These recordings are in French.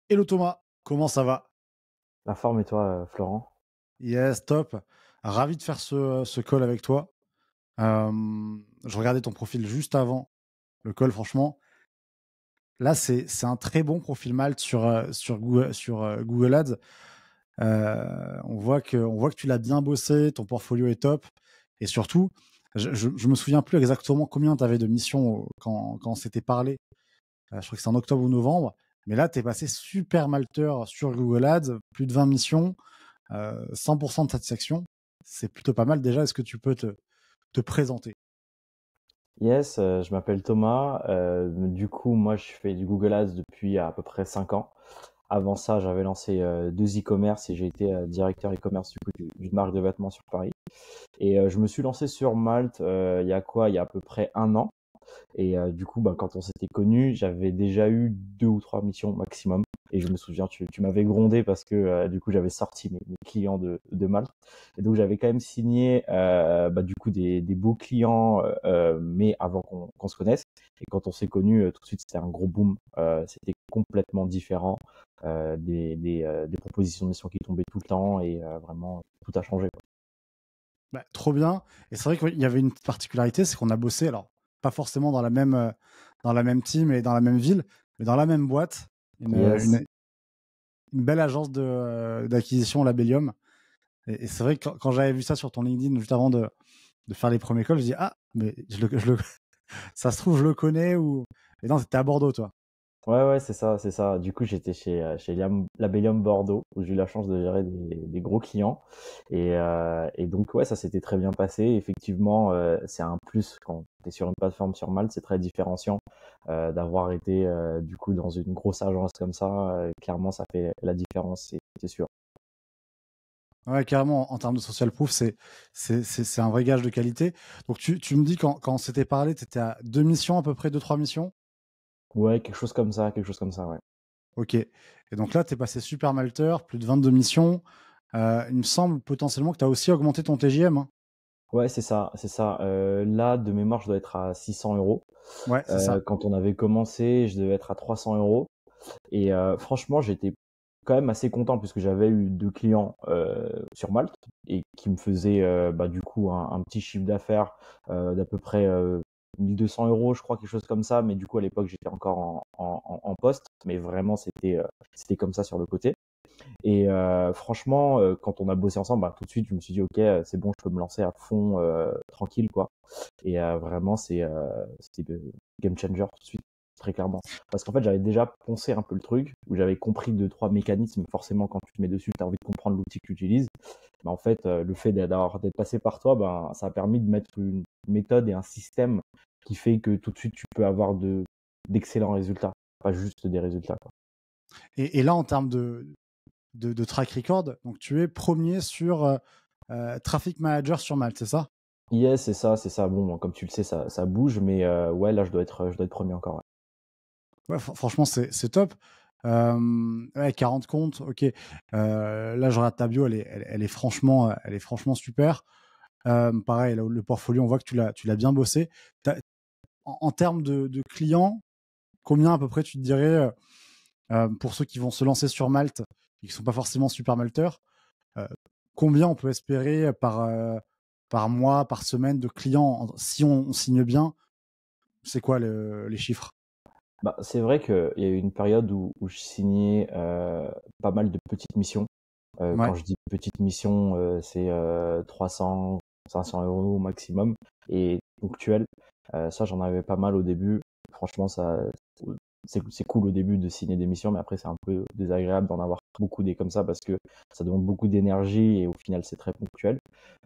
Hello Thomas, comment ça va? La forme et toi, Florent? Yes, top. Ravi de faire ce call avec toi. Je regardais ton profil juste avant le call, franchement. Là, c'est un très bon profil Malte sur Google Ads. On voit que tu l'as bien bossé, ton portfolio est top. Et surtout, je me souviens plus exactement combien tu avais de missions quand on s'était parlé. Je crois que c'est en octobre ou novembre. Mais là, tu es passé super malteur sur Google Ads, plus de 20 missions. 100% de satisfaction, c'est plutôt pas mal. Déjà, est-ce que tu peux te présenter? Yes, je m'appelle Thomas. Du coup, moi, je fais du Google Ads depuis à peu près 5 ans. Avant ça, j'avais lancé 2 e-commerce et j'ai été directeur e-commerce du coup d'une marque de vêtements sur Paris. Et je me suis lancé sur Malte il y a quoi? Il y a à peu près 1 an. Et du coup, bah, quand on s'était connus, j'avais déjà eu 2 ou 3 missions maximum. Et je me souviens, tu m'avais grondé parce que du coup, j'avais sorti mes clients de Malte. Et donc, j'avais quand même signé bah, du coup des beaux clients, mais avant qu'on se connaisse. Et quand on s'est connus, tout de suite, c'était un gros boom. C'était complètement différent. Des propositions de missions qui tombaient tout le temps et vraiment, tout a changé, quoi. Bah, trop bien. Et c'est vrai qu'il y avait une petite particularité, c'est qu'on a bossé, alors pas forcément dans la même team et dans la même ville, mais dans la même boîte, une, Yes. une, une belle agence d'acquisition, Labellium. Et c'est vrai que quand j'avais vu ça sur ton LinkedIn juste avant de faire les premiers calls, je dis ah, mais ça se trouve, je le connais ou. Et non, c'était à Bordeaux, toi. Ouais, ouais, c'est ça, c'est ça. Du coup, j'étais chez Labellium Bordeaux, où j'ai eu la chance de gérer des gros clients. Et donc, ouais, ça s'était très bien passé. Effectivement, c'est un plus quand tu es sur une plateforme sur Malte, c'est très différenciant d'avoir été du coup dans une grosse agence comme ça. Clairement, ça fait la différence, c'est sûr. Ouais, carrément, en termes de social proof, c'est un vrai gage de qualité. Donc, tu me dis, quand on s'était parlé, tu étais à 2 missions, à peu près 2-3 missions. Ouais, quelque chose comme ça, ouais. Ok. Et donc là, tu es passé super malteur, plus de 22 missions. Il me semble potentiellement que tu as aussi augmenté ton TJM, hein. Ouais, c'est ça, c'est ça. Là, de mémoire, je dois être à 600 euros. Ouais, c'est ça. Quand on avait commencé, je devais être à 300 euros. Et franchement, j'étais quand même assez content puisque j'avais eu 2 clients sur Malte et qui me faisaient bah, du coup un petit chiffre d'affaires d'à peu près 1200 euros, je crois, quelque chose comme ça. Mais du coup, à l'époque, j'étais encore en poste, mais vraiment, c'était comme ça sur le côté. Et franchement, quand on a bossé ensemble, bah, tout de suite, je me suis dit, ok, c'est bon, je peux me lancer à fond, tranquille, quoi. Et vraiment, c'était game changer tout de suite, très clairement. Parce qu'en fait, j'avais déjà poncé un peu le truc, où j'avais compris deux, trois mécanismes. Forcément, quand tu te mets dessus, tu as envie de comprendre l'outil que tu utilises. Mais en fait, le fait d'être passé par toi, ben, ça a permis de mettre une méthode et un système qui fait que tout de suite, tu peux avoir d'excellents résultats, pas juste des résultats, quoi. Et là, en termes de track record, donc tu es premier sur Traffic Manager sur Malte, c'est ça? Yes, c'est ça, c'est ça. Bon, comme tu le sais, ça bouge, mais ouais, là, je dois être premier encore. Ouais. Ouais, franchement, c'est top. Ouais, 40 comptes, ok. Là, je regarde ta bio, elle est franchement super. Pareil, le portfolio, on voit que tu l'as bien bossé. En termes de clients, combien à peu près tu te dirais, pour ceux qui vont se lancer sur Malte et qui sont pas forcément super malteurs, euh, combien on peut espérer par mois, par semaine de clients si on signe bien? C'est quoi les chiffres? Bah, c'est vrai qu'il y a eu une période où je signais pas mal de petites missions. Quand Ouais. je dis petites missions, c'est 300, 500 euros au maximum et ponctuel. Ça, j'en avais pas mal au début. Franchement, c'est cool au début de signer des missions, mais après, c'est un peu désagréable d'en avoir beaucoup des comme ça parce que ça demande beaucoup d'énergie et au final, c'est très ponctuel.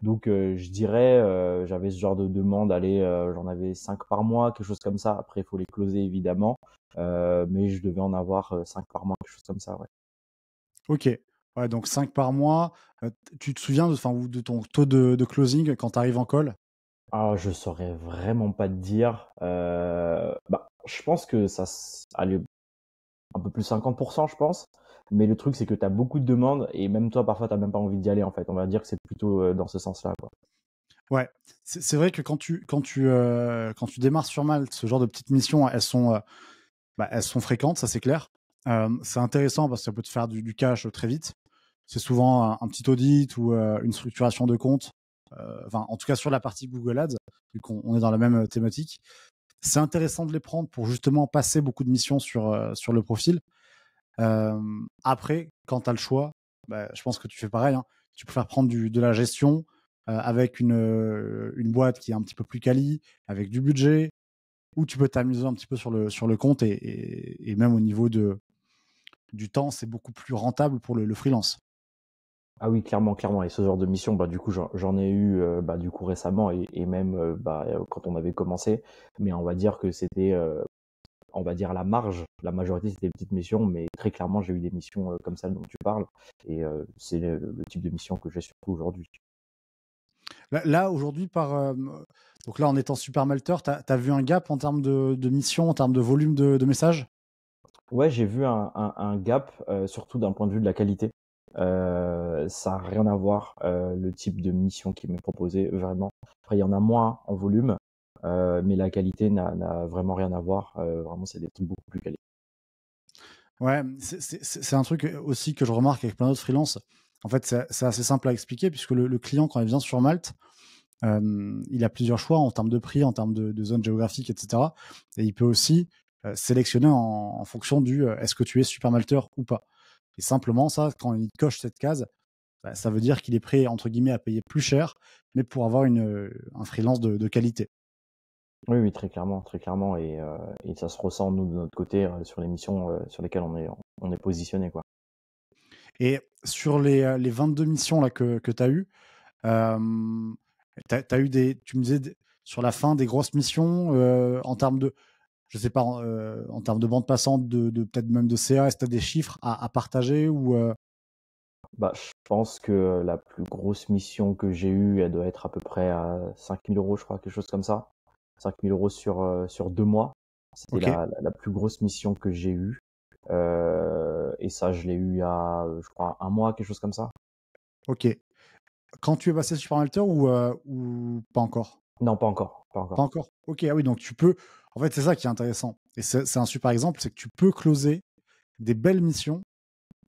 Donc, je dirais, j'avais ce genre de demande, allez, j'en avais 5 par mois, quelque chose comme ça. Après, il faut les closer évidemment, mais je devais en avoir 5 par mois, quelque chose comme ça, ouais. Ok. Ouais, donc 5 par mois. Tu te souviens de ton taux de closing quand tu arrives en call? Ah, je saurais vraiment pas te dire. Bah, je pense que allez, un peu plus 50%, je pense. Mais le truc, c'est que tu as beaucoup de demandes et même toi, parfois, tu même pas envie d'y aller, en fait. On va dire que c'est plutôt dans ce sens-là, quoi. Ouais, c'est vrai que quand tu démarres sur Malte, ce genre de petites missions, elles sont fréquentes, ça c'est clair. C'est intéressant parce que ça peut te faire du cash très vite. C'est souvent un petit audit ou une structuration de compte. Enfin, en tout cas sur la partie Google Ads, vu qu'on est dans la même thématique. C'est intéressant de les prendre pour justement passer beaucoup de missions sur le profil. Après, quand tu as le choix, bah, je pense que tu fais pareil, hein. Tu peux faire prendre de la gestion avec une boîte qui est un petit peu plus quali, avec du budget, ou tu peux t'amuser un petit peu sur le compte et même au niveau du temps, c'est beaucoup plus rentable pour le freelance. Ah oui, clairement, clairement. Et ce genre de mission, bah, du coup, j'en ai eu bah, du coup récemment et même bah, quand on avait commencé. Mais on va dire que c'était, on va dire la marge. La majorité, c'était des petites missions, mais très clairement, j'ai eu des missions comme celle dont tu parles. Et c'est le type de mission que j'ai surtout aujourd'hui. Là, aujourd'hui, donc là, en étant super malteur, tu as vu un gap en termes de mission, en termes de volume de messages? Ouais, j'ai vu un gap, surtout d'un point de vue de la qualité. Ça a rien à voir, le type de mission qui m'est proposé, vraiment. Après, il y en a moins en volume, mais la qualité n'a vraiment rien à voir. Vraiment, c'est des trucs beaucoup plus quali. Ouais, c'est un truc aussi que je remarque avec plein d'autres freelances. En fait, c'est assez simple à expliquer puisque le client, quand il vient sur Malte, il a plusieurs choix en termes de prix, en termes de zone géographique, etc. Et il peut aussi sélectionner en fonction du est-ce que tu es super malteur ou pas. Et simplement, ça, quand il coche cette case, bah, ça veut dire qu'il est prêt, entre guillemets, à payer plus cher, mais pour avoir un freelance de qualité. Oui, oui, très clairement et ça se ressent, nous, de notre côté, sur les missions, sur lesquelles on est positionné, quoi. Et sur les 22 missions là, que tu as eues, t'as eu tu me disais sur la fin des grosses missions en termes de, je sais pas, en termes de bande passante, de peut-être même de CA, est-ce que tu as des chiffres à partager ou Bah, je pense que la plus grosse mission que j'ai eue, elle doit être à peu près à 5 000 €, je crois, quelque chose comme ça. 5 000 € sur 2 mois. C'était ok, la plus grosse mission que j'ai eue. Et ça, je l'ai eu à, je crois, un mois, quelque chose comme ça. ok. Quand tu es passé sur Alter ou pas encore? Non, pas encore, pas Pas encore. encore. Ok, ah oui, donc tu peux. En fait, c'est ça qui est intéressant. Et c'est un super exemple, c'est que tu peux closer des belles missions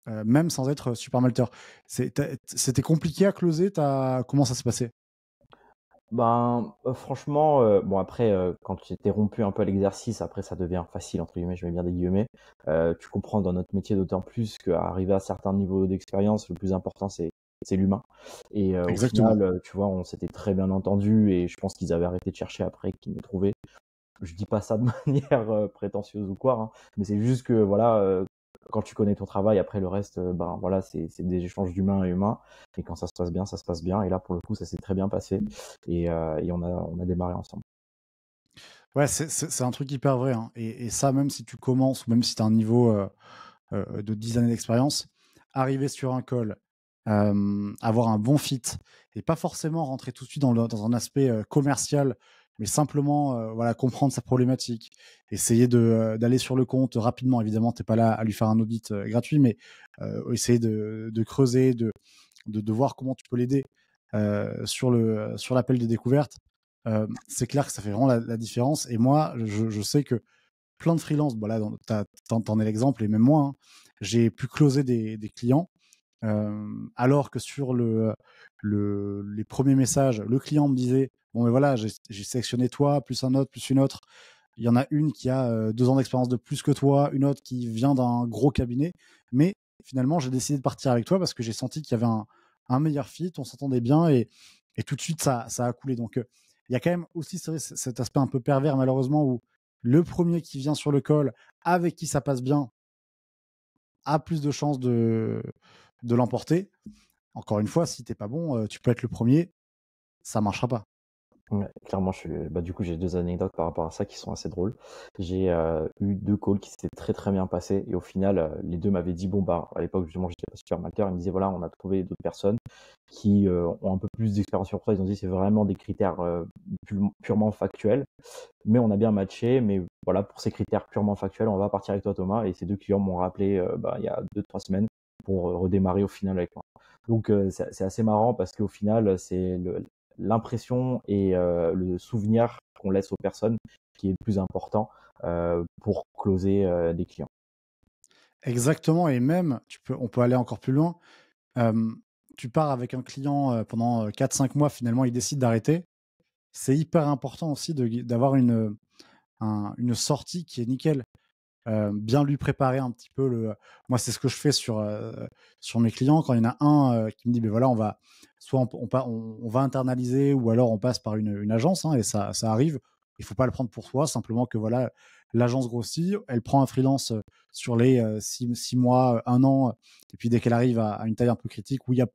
même sans être super malteur. C'était compliqué à closer. Comment ça s'est passé? Ben, franchement, bon après, quand tu t'es rompu un peu à l'exercice, après ça devient «facile» entre guillemets, je mets bien des guillemets. Tu comprends dans notre métier d'autant plus qu'arriver à certains niveaux d'expérience, le plus important c'est l'humain et au Exactement. final, tu vois, on s'était très bien entendus et je pense qu'ils avaient arrêté de chercher après qu'ils me trouvaient. Je dis pas ça de manière, prétentieuse ou quoi, hein, mais c'est juste que voilà, quand tu connais ton travail, après le reste, ben, voilà, c'est des échanges d'humain à humain et quand ça se passe bien et là, pour le coup, ça s'est très bien passé et on a démarré ensemble. Ouais, c'est un truc hyper vrai, hein. Et ça, même si tu commences ou même si tu as un niveau de 10 années d'expérience, arriver sur un call, avoir un bon fit et pas forcément rentrer tout de suite dans un aspect commercial, mais simplement voilà, comprendre sa problématique, essayer d'aller sur le compte rapidement. Évidemment, tu n'es pas là à lui faire un audit gratuit, mais essayer de creuser, de voir comment tu peux l'aider sur l'appel de découverte. C'est clair que ça fait vraiment la différence. Et moi, je sais que plein de freelance, bon là, t'en es l'exemple, et même moi, hein, j'ai pu closer des clients, alors que sur les premiers messages, le client me disait, bon, mais voilà, j'ai sélectionné toi, plus un autre, plus une autre. Il y en a une qui a 2 ans d'expérience de plus que toi, une autre qui vient d'un gros cabinet. Mais finalement, j'ai décidé de partir avec toi parce que j'ai senti qu'il y avait un meilleur fit, on s'entendait bien et tout de suite, ça a coulé. Donc, il y a quand même aussi cet aspect un peu pervers, malheureusement, où le premier qui vient sur le call, avec qui ça passe bien, a plus de chances de l'emporter. Encore une fois, si t'es pas bon, tu peux être le premier, ça marchera pas. Ouais, clairement, bah, du coup, j'ai 2 anecdotes par rapport à ça qui sont assez drôles. J'ai, eu 2 calls qui s'étaient très, très bien passés et au final, les 2 m'avaient dit bon, bah, à l'époque, justement, j'étais pas super amateur. Ils me disaient: «Voilà, on a trouvé d'autres personnes qui, ont un peu plus d'expérience sur toi». Ils ont dit: «C'est vraiment des critères, purement factuels, mais on a bien matché, mais voilà, pour ces critères purement factuels, on va partir avec toi, Thomas». Et ces 2 clients m'ont rappelé, bah, il y a 2 3 semaines pour, redémarrer au final avec moi. Donc, c'est assez marrant parce qu'au final, c'est l'impression et le souvenir qu'on laisse aux personnes qui est le plus important pour closer des clients. Exactement, et même, on peut aller encore plus loin. Euh, Tu pars avec un client pendant 4-5 mois, finalement, il décide d'arrêter. C'est hyper important aussi d'avoir une sortie qui est nickel. Bien lui préparer un petit peu moi, c'est ce que je fais sur mes clients. Quand il y en a un qui me dit, ben voilà, soit on va internaliser, ou alors on passe par une agence, hein, et ça arrive. Il faut pas le prendre pour soi, simplement que voilà, l'agence grossit, elle prend un freelance sur les 6 mois, un an, et puis dès qu'elle arrive à une taille un peu critique où il y a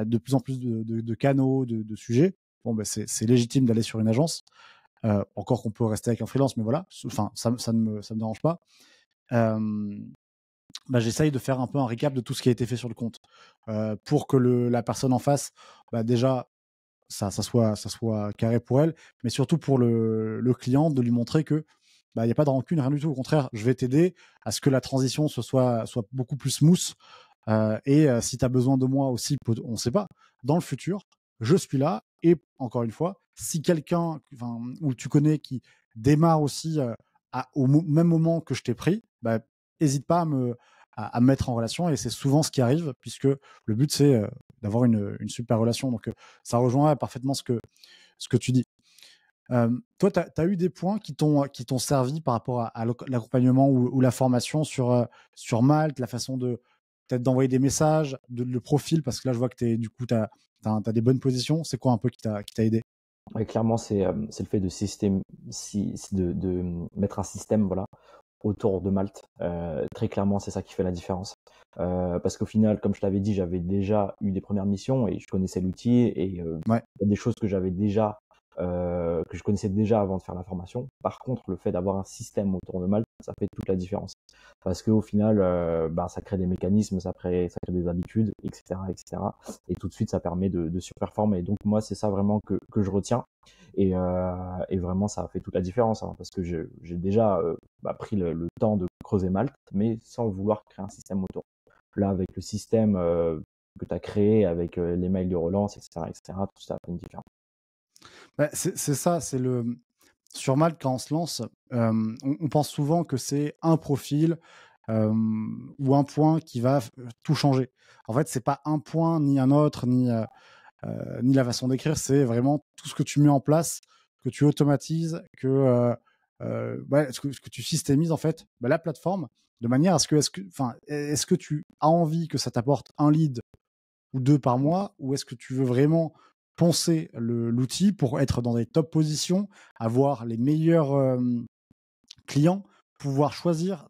de plus en plus de canaux, de sujets, bon, ben c'est légitime d'aller sur une agence. Encore qu'on peut rester avec un freelance, mais voilà, enfin, ça me dérange pas. Euh, J'essaye de faire un peu un récap de tout ce qui a été fait sur le compte, pour que la personne en face, déjà, ça soit carré pour elle, mais surtout pour le client, de lui montrer que il n'y a pas de rancune, rien du tout. Au contraire, je vais t'aider à ce que la transition soit beaucoup plus smooth. Et si tu as besoin de moi aussi, on ne sait pas, dans le futur, je suis là. Et encore une fois, si quelqu'un, ou tu connais, qui démarre aussi au même moment que je t'ai pris, hésite pas à me mettre en relation. Et c'est souvent ce qui arrive, puisque le but, c'est d'avoir une super relation. Donc, ça rejoint parfaitement ce que tu dis. Toi, tu as eu des points qui t'ont servi par rapport à l'accompagnement ou la formation sur Malte, la façon de peut-être d'envoyer des messages, le profil, parce que là, je vois que du coup, tu as des bonnes positions. C'est quoi un peu qui t'a aidé? Ouais, clairement, c'est le fait de mettre un système, voilà, autour de Malte. Très clairement, c'est ça qui fait la différence. Parce qu'au final, comme je t'avais dit, j'avais déjà eu des premières missions et je connaissais l'outil, et Ouais. il y a des choses que je connaissais déjà avant de faire la formation. Par contre, le fait d'avoir un système autour de Malte, ça fait toute la différence. Parce qu'au final, ça crée des mécanismes, ça crée des habitudes, etc., etc. Et tout de suite, ça permet de surperformer. Et donc, moi, c'est ça vraiment que je retiens. Et vraiment, ça a fait toute la différence, hein, parce que j'ai déjà pris le temps de creuser Malte, mais sans vouloir créer un système autour. Là, avec le système que tu as créé, avec les mails de relance, etc., tout ça fait une différence. C'est ça, sur Malte, quand on se lance, on pense souvent que c'est un profil ou un point qui va tout changer. En fait, c'est pas un point ni un autre, ni la façon d'écrire, c'est vraiment tout ce que tu mets en place, que tu automatises, ce que tu systémises en fait, la plateforme, de manière à ce que, est-ce que tu as envie que ça t'apporte un lead ou deux par mois, ou est-ce que tu veux vraiment poncer l'outil pour être dans des top positions, avoir les meilleurs clients, pouvoir choisir,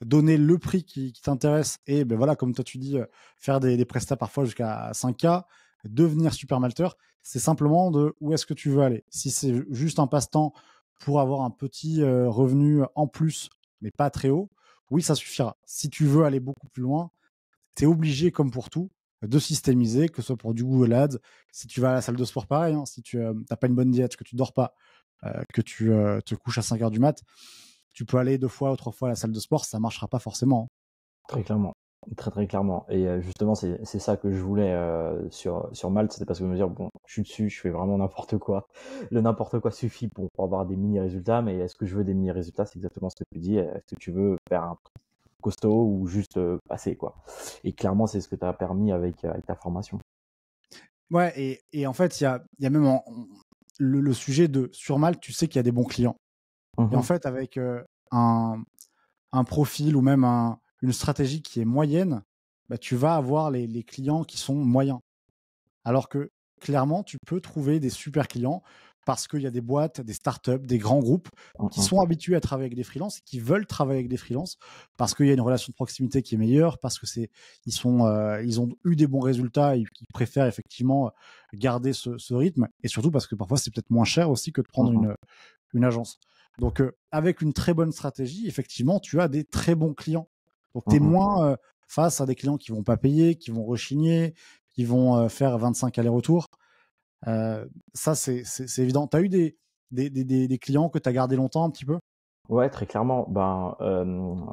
donner le prix qui t'intéresse, et ben voilà, comme toi tu dis, faire des prestats parfois jusqu'à 5K, devenir super malteur. C'est simplement de où est-ce que tu veux aller. Si c'est juste un passe-temps pour avoir un petit revenu en plus, mais pas très haut, oui, ça suffira. Si tu veux aller beaucoup plus loin, tu es obligé, comme pour tout, de systémiser, que ce soit pour du Google Ads. Si tu vas à la salle de sport, pareil, hein, si tu n'as pas une bonne diète, que tu dors pas, que tu te couches à 5 heures du mat, tu peux aller 2 fois ou 3 fois à la salle de sport, ça marchera pas forcément, hein. Très clairement. Très très clairement. Et justement, c'est ça que je voulais sur Malte, c'était parce que me dire, bon, je suis dessus, je fais vraiment n'importe quoi. Le n'importe quoi suffit pour avoir des mini-résultats, mais est-ce que je veux des mini-résultats? C'est exactement ce que tu dis. Est-ce que tu veux faire un truc costaud ou juste passer, quoi? Et clairement, c'est ce que tu as permis avec ta formation. Ouais, et en fait, il y a même le sujet de sur Malte, tu sais qu'il y a des bons clients. Et en Mhm. fait, avec un profil ou même une stratégie qui est moyenne, tu vas avoir les clients qui sont moyens. Alors que clairement, tu peux trouver des super clients parce qu'il y a des boîtes, des startups, des grands groupes qui Mhm. sont habitués à travailler avec des freelances, qui veulent travailler avec des freelances parce qu'il y a une relation de proximité qui est meilleure, parce que ils ont eu des bons résultats et qu'ils préfèrent effectivement garder ce rythme, et surtout parce que parfois c'est peut-être moins cher aussi que de prendre Mhm. une agence. Donc, avec une très bonne stratégie, effectivement, tu as des très bons clients. Donc, tu es Mhm. moins face à des clients qui vont pas payer, qui vont rechigner, qui vont faire 25 allers-retours. Ça, c'est évident. Tu as eu des clients que tu as gardés longtemps un petit peu? Ouais, très clairement.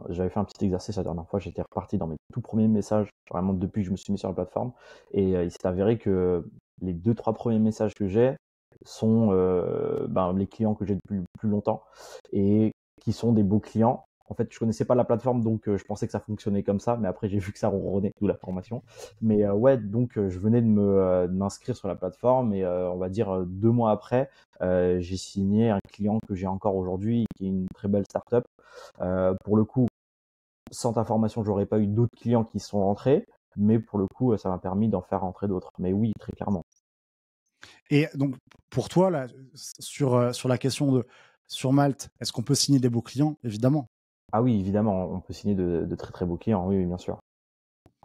J'avais fait un petit exercice la dernière fois. J'étais reparti dans mes tout premiers messages, vraiment depuis que je me suis mis sur la plateforme. Et il s'est avéré que les deux, trois premiers messages que j'ai sont les clients que j'ai depuis plus longtemps et qui sont des beaux clients. En fait, je connaissais pas la plateforme, donc je pensais que ça fonctionnait comme ça, mais après j'ai vu que ça ronronnait, d'où la formation. Mais ouais, donc je venais de m'inscrire sur la plateforme et on va dire 2 mois après, j'ai signé un client que j'ai encore aujourd'hui, qui est une très belle startup. Pour le coup, sans ta formation, j'aurais pas eu d'autres clients qui sont rentrés, mais pour le coup, ça m'a permis d'en faire rentrer d'autres. Mais oui, très clairement. Et donc, pour toi, là, sur la question sur Malte, est-ce qu'on peut signer des beaux clients? Évidemment. Ah oui, évidemment, on peut signer de très très beaux clients. Oui, oui, bien sûr,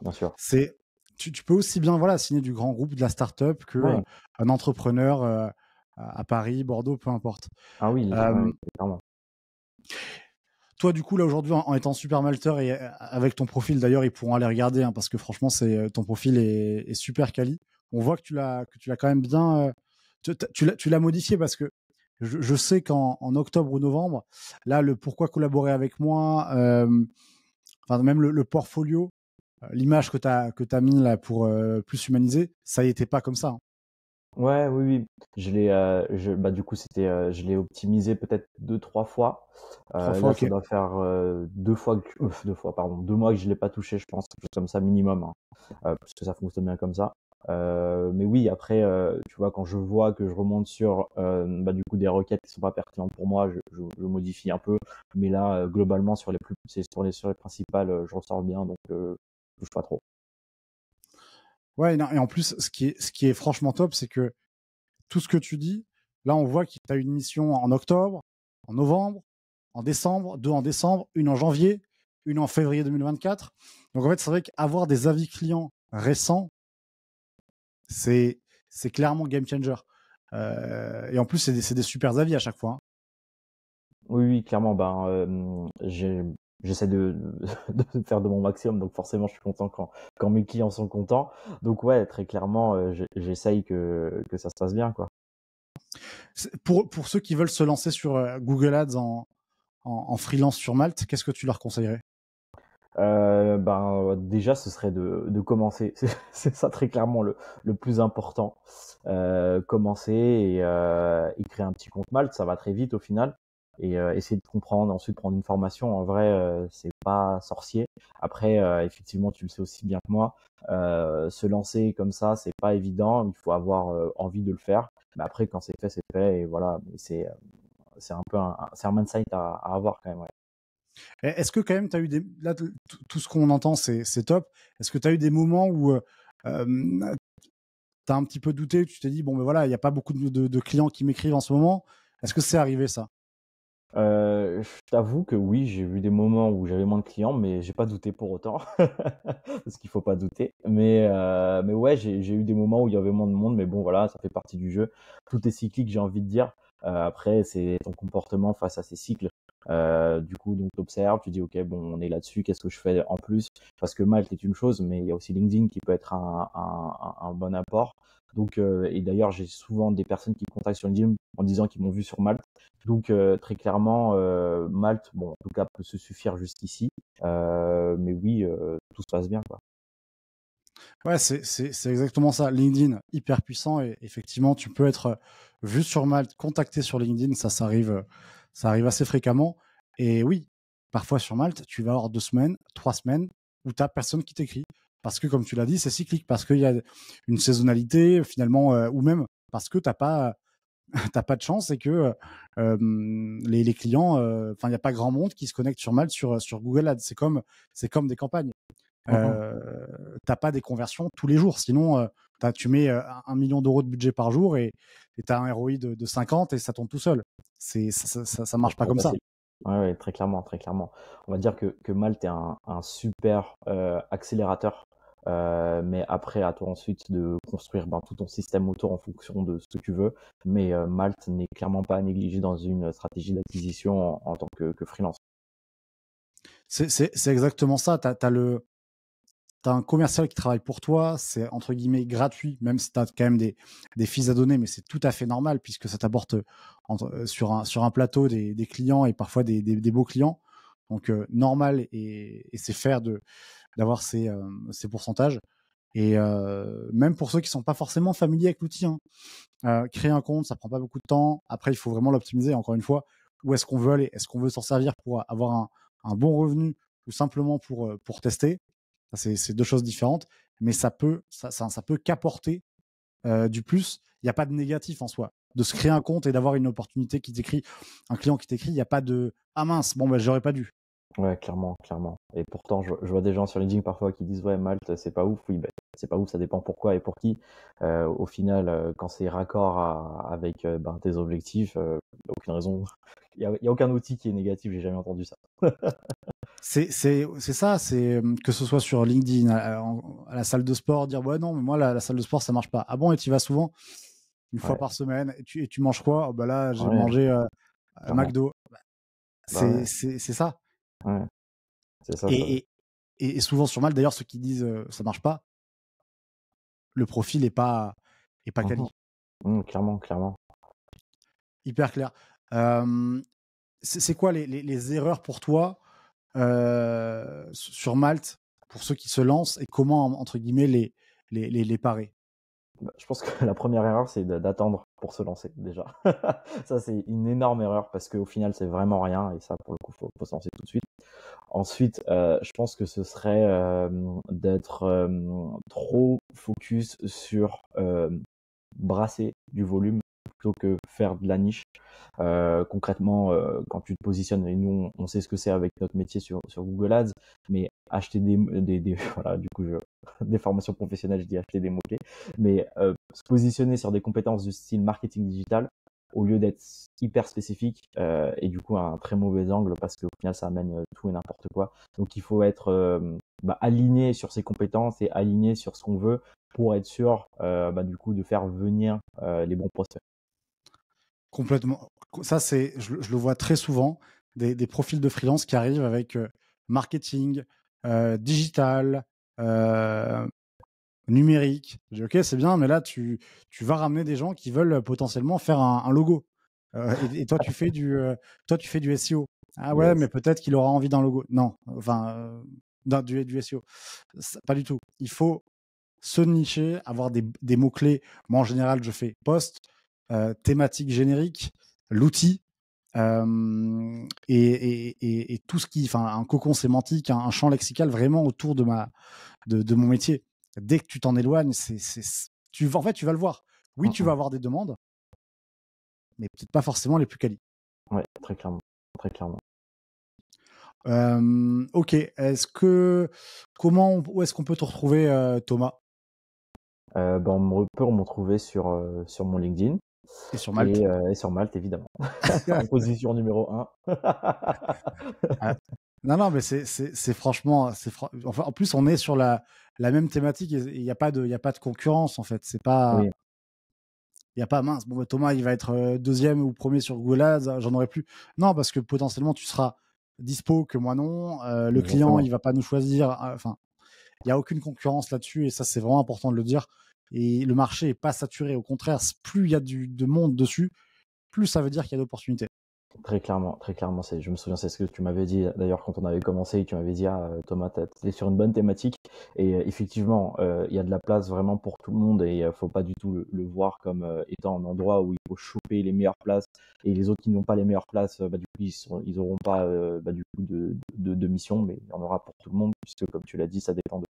bien sûr. C'est, tu peux aussi bien voilà, signer du grand groupe, de la start-up, que Ouais. un entrepreneur à Paris, Bordeaux, peu importe. Ah oui, ouais, Euh, ouais, clairement. Toi, du coup, là, aujourd'hui, en étant super malteur et avec ton profil, d'ailleurs, ils pourront aller regarder, hein, parce que franchement, ton profil est super quali. On voit que tu l'as quand même bien, tu l'as modifié parce que je sais qu'en octobre ou novembre, là, le pourquoi collaborer avec moi, enfin, même le portfolio, l'image que t'as mis là pour plus humaniser, ça y était pas comme ça, hein. Ouais, oui, oui. Bah, du coup, je l'ai optimisé peut-être 2, 3 fois. 3 fois, Là, ça ok. doit faire 2 fois, 2 fois, pardon, 2 mois que je l'ai pas touché, je pense, quelque chose comme ça minimum, hein, parce que ça fonctionne bien comme ça. Mais oui, après, tu vois, quand je vois que je remonte sur, bah, du coup, des requêtes qui sont pas pertinentes pour moi, je modifie un peu. Mais là, globalement, sur les principales, je ressors bien, donc je touche pas trop. Ouais, non, et en plus, ce qui est franchement top, c'est que tout ce que tu dis, là, on voit que tu as une mission en octobre, en novembre, en décembre, deux en décembre, une en janvier, une en février 2024. Donc, en fait, c'est vrai qu'avoir des avis clients récents, c'est, c'est clairement game changer. Et en plus, c'est des super avis à chaque fois, hein. Oui, oui, clairement, ben, j'essaie de faire de mon maximum, donc forcément, je suis content quand mes clients sont contents. Donc ouais, très clairement, j'essaye que ça se passe bien, quoi. Pour ceux qui veulent se lancer sur Google Ads en freelance sur Malte, qu'est-ce que tu leur conseillerais? Ben, déjà, ce serait de commencer. C'est ça très clairement le plus important. Commencer et créer un petit compte Malte, ça va très vite au final. Et essayer de comprendre, ensuite prendre une formation. En vrai, c'est pas sorcier. Après, effectivement, tu le sais aussi bien que moi, se lancer comme ça, c'est pas évident. Il faut avoir envie de le faire. Mais après, quand c'est fait. Et voilà. Mais c'est un peu c'est un mindset à avoir quand même. Ouais. Est-ce que quand même, tu as eu des... Là, tout ce qu'on entend, c'est top. Est-ce que tu as eu des moments où tu as un petit peu douté, tu t'es dit, bon, ben voilà, il n'y a pas beaucoup de clients qui m'écrivent en ce moment. Est-ce que c'est arrivé ça? Je t'avoue que oui, j'ai vu des moments où j'avais moins de clients, mais j'ai pas douté pour autant, parce qu'il faut pas douter. Mais ouais, j'ai eu des moments où il y avait moins de monde, mais bon, voilà, ça fait partie du jeu. Tout est cyclique, j'ai envie de dire. Après, c'est ton comportement face à ces cycles. Du coup, donc t'observes, tu dis ok, bon, on est là-dessus, qu'est-ce que je fais en plus? Parce que Malte est une chose, mais il y a aussi LinkedIn qui peut être un bon apport. Donc, et d'ailleurs, j'ai souvent des personnes qui me contactent sur LinkedIn en disant qu'ils m'ont vu sur Malte. Donc très clairement, Malte, bon, en tout cas, peut se suffire jusqu'ici. Mais oui, tout se passe bien, quoi. Ouais, c'est exactement ça. LinkedIn, hyper puissant. Et effectivement, tu peux être vu sur Malte, contacté sur LinkedIn. Ça arrive assez fréquemment. Et oui, parfois sur Malte, tu vas avoir 2 semaines, 3 semaines où tu n'as personne qui t'écrit. Parce que, comme tu l'as dit, c'est cyclique. Parce qu'il y a une saisonnalité, finalement, ou même parce que t'as pas de chance et que les clients, enfin, il n'y a pas grand monde qui se connecte sur Malte sur Google Ads. C'est comme des campagnes. Mmh. T'as pas des conversions tous les jours. Sinon, tu mets 1 million d'euros de budget par jour et tu as un ROI de 50 et ça tourne tout seul. Ça C'est marche pas trop comme ça. facile. Ouais, ouais, très clairement, très clairement. On va dire que Malte est un super accélérateur. Mais après, à toi ensuite de construire ben, tout ton système autour en fonction de ce que tu veux. Mais Malte n'est clairement pas à négliger dans une stratégie d'acquisition en tant que freelance. C'est exactement ça. T'as un commercial qui travaille pour toi, c'est entre guillemets gratuit, même si tu as quand même des fees à donner, mais c'est tout à fait normal puisque ça t'apporte sur un plateau des clients et parfois des beaux clients. Donc normal et c'est fair d'avoir ces pourcentages. Et même pour ceux qui sont pas forcément familiers avec l'outil, hein, créer un compte, ça prend pas beaucoup de temps. Après, il faut vraiment l'optimiser. Encore une fois, où est-ce qu'on veut aller? Est-ce qu'on veut s'en servir pour avoir un bon revenu ou simplement pour tester, c'est deux choses différentes, mais ça peut qu'apporter du plus. Il n'y a pas de négatif en soi. De se créer un compte et d'avoir une opportunité qui t'écrit, un client qui t'écrit, il n'y a pas de « Ah mince, bon, j'aurais pas dû ». Ouais, clairement, clairement. Et pourtant, je vois des gens sur LinkedIn parfois qui disent ouais, Malte, c'est pas ouf. Oui, ben, c'est pas ouf, ça dépend pourquoi et pour qui. Au final, quand c'est raccord avec tes objectifs, aucune raison. Il y a aucun outil qui est négatif, j'ai jamais entendu ça. C'est ça, c'est que ce soit sur LinkedIn, à la salle de sport, dire ouais non, mais moi la salle de sport ça marche pas. Ah bon, et tu y vas souvent? Une fois Ouais, par semaine, et tu manges quoi? Oh, bah là, j'ai ouais, mangé clairement. McDo. Bah ouais, C'est ça. ouais, c'est ça, ça. Et, et, et souvent sur Malte, d'ailleurs, ceux qui disent ça marche pas, le profil est pas Mhm. quali. Clairement, clairement. Hyper clair. C'est quoi les erreurs pour toi sur Malte, pour ceux qui se lancent, et comment, entre guillemets, les parer? Bah, je pense que la première erreur, c'est d'attendre pour se lancer déjà. Ça, c'est une énorme erreur parce qu'au final, c'est vraiment rien et ça, pour le coup, faut se lancer tout de suite. Ensuite, je pense que ce serait d'être trop focus sur brasser du volume plutôt que faire de la niche. Concrètement, quand tu te positionnes, et nous on sait ce que c'est avec notre métier sur Google Ads, mais acheter voilà, du coup des formations professionnelles, je dis acheter des mots-clés, mais se positionner sur des compétences du style marketing digital au lieu d'être hyper spécifique et du coup un très mauvais angle parce qu'au final ça amène tout et n'importe quoi. Donc il faut être aligné sur ses compétences et aligné sur ce qu'on veut pour être sûr du coup de faire venir les bons prospects. Complètement. Ça, je le vois très souvent, des profils de freelance qui arrivent avec marketing, digital, euh, numérique. Je dis ok, c'est bien, mais là, tu vas ramener des gens qui veulent potentiellement faire un logo. Et toi, tu fais du SEO. Ah ouais, mais Yes. peut-être qu'il aura envie d'un logo. Non, enfin, du SEO. Pas du tout. Il faut se nicher, avoir des mots-clés. Moi, en général, je fais post, thématique générique, l'outil, et tout ce qui, enfin, un cocon sémantique, un champ lexical vraiment autour de mon métier. Dès que tu t'en éloignes, en fait, tu vas le voir. Oui, tu vas Mhm. avoir des demandes, mais peut-être pas forcément les plus qualies. Ouais, très clairement, très clairement. Ok. Où est-ce qu'on peut te retrouver, Thomas? On peut me retrouver sur mon LinkedIn Et sur Malte? et sur Malte évidemment, en position numéro 1. Ah, non, non, mais c'est franchement, enfin, en plus, on est sur la même thématique, et il n'y a pas il y a pas de concurrence, en fait. Oui, Il y a pas mince. Bon, bah, Thomas, il va être deuxième ou premier sur Google Ads, j'en aurai plus. Non, parce que potentiellement, tu seras dispo que moi non. Le client, exactement. il va pas nous choisir. Enfin, il y a aucune concurrence là-dessus, et ça, c'est vraiment important de le dire. Et le marché est pas saturé. Au contraire, plus il y a de monde dessus, plus ça veut dire qu'il y a d'opportunités. Très clairement, je me souviens, c'est ce que tu m'avais dit d'ailleurs quand on avait commencé, tu m'avais dit ah Thomas, t'es sur une bonne thématique et effectivement, il y a de la place vraiment pour tout le monde et faut pas du tout le voir comme étant un endroit où il faut choper les meilleures places et les autres qui n'ont pas les meilleures places, du coup ils auront pas du coup de mission, mais il y en aura pour tout le monde puisque comme tu l'as dit, ça dépend de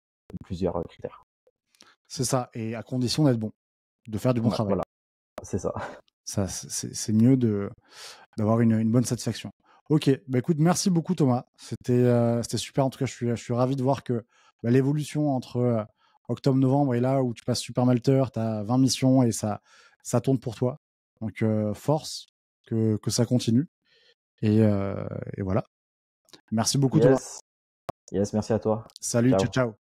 plusieurs critères. C'est ça. Et à condition d'être bon, de faire du bon Ouais, travail. voilà, c'est ça. Ça, c'est mieux d'avoir une bonne satisfaction. Ok, bah écoute, merci beaucoup Thomas. C'était super. En tout cas, je suis ravi de voir que l'évolution entre octobre-novembre et là où tu passes super malteur, tu as 20 missions et ça tourne pour toi. Donc force, que ça continue. Et, euh, et voilà. Merci beaucoup Thomas. Yes, yes, merci à toi. Salut, ciao Ciao. ciao.